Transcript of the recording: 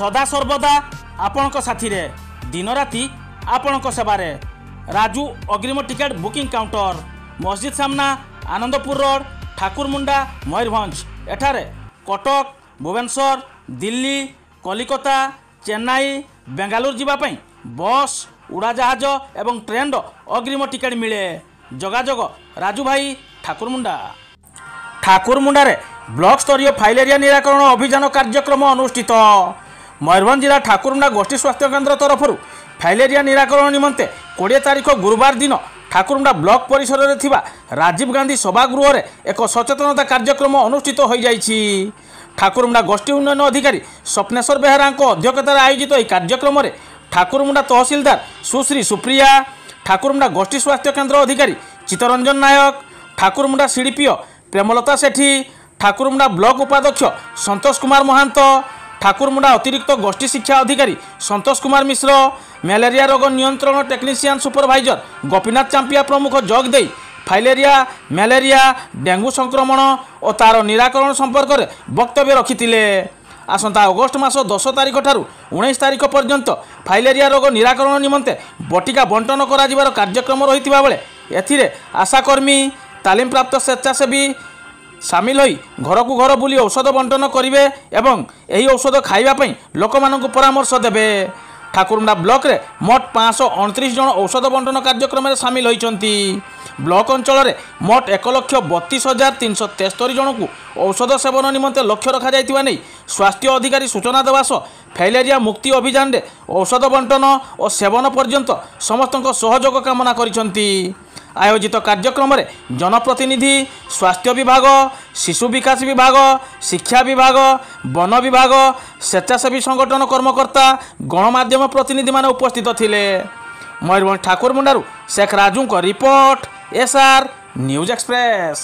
सदा सर्वदा आपणक साथी रे दिन राति आपणक सेवारे राजू अग्रिम टिकेट बुकिंग काउंटर मस्जिद सामना आनंदपुर रोड ठाकुरमुंडा मयूरभंज एठारे कटक भुवनेश्वर दिल्ली कलिकता चेन्नई बेंगालुरु जीवाई बस उड़ाजहाज एवं ट्रेन अग्रिम टिकेट मिले जोगाजोग राजू भाई ठाकुरमुंडा ब्लॉक स्तरीय फाइलेरिया निराकरण अभियान कार्यक्रम अनुष्ठित मयूरभंज जिला ठाकुरमुंडा गोष्ठी स्वास्थ्य केन्द्र तरफ फाइलेरिया निराकरण निमंते 20 तारिख गुरुवार दिन ठाकुरमुंडा ब्लॉक परिसर में थिबा राजीव गांधी सभागृह रे एक सचेतनता कार्यक्रम अनुष्ठित हो जाइछि। ठाकुरमुंडा गोष्ठी उन्नयन अधिकारी स्वप्नेश्वर बेहरा अध्यक्षतार आयोजित यह कार्यक्रम में ठाकुरमुंडा तहसीलदार सुश्री सुप्रिया ठाकुरमुंडा गोष्ठी स्वास्थ्य केन्द्र अधिकारी चित्तरंजन नायक ठाकुरमुंडा सीडीपीओ प्रेमलता सेठी ठाकुरमुंडा ब्लॉक उपाध्यक्ष संतोष कुमार महांत ठाकुरमुंडा अतिरिक्त गोष्ठी शिक्षा अधिकारी संतोष कुमार मिश्र मलेरिया रोग नियंत्रण टेक्नीशियन सुपरभाइजर गोपीनाथ चांपिया प्रमुख जोग दे फाइलेरिया मलेरिया डेंगू संक्रमण और तार निराकरण संपर्क में वक्तव्य रखिथिले। आसंता अगस्ट मास 10 तारिख ठारू 19 तारिख पर्यंत फाइलेरिया रोग निराकरण निमंते बटिका बंटन कराजिबार कार्यक्रम रहिथिबा बेले एथिरे आशाकर्मी तालीम प्राप्त स्वेच्छासेवी सामिल होई घर को घर बुली औषध बंटन करेंगे एवं यही औषध खाइबापी लोक मानक परामर्श देवे। ठाकुरमुंडा ब्लॉक रे मोट 529 जन औषध बंटन कार्यक्रम में सामिल होइचंती। ब्लॉक अंचल में मोट 1,32,373 जन को औषध सेवन निमंते लक्ष्य रखा जाइतिबा नै स्वास्थ्य अधिकारी सूचना देवा सह फाइलेरिया मुक्ति अभियान रे औषध बंटन और सेवन पर्यंत समस्त सहयोग कामना करिसंती। आयोजित कार्यक्रम में जनप्रतिनिधि स्वास्थ्य विभाग शिशु विकास विभाग शिक्षा विभाग वन विभाग स्वेच्छासेवी संगठन कर्मकर्ता गणमाध्यम प्रतिनिधि मान उपस्थित थिले। मयूरभंज ठाकुरमुंडारू शेख राजू को रिपोर्ट एसआर न्यूज एक्सप्रेस।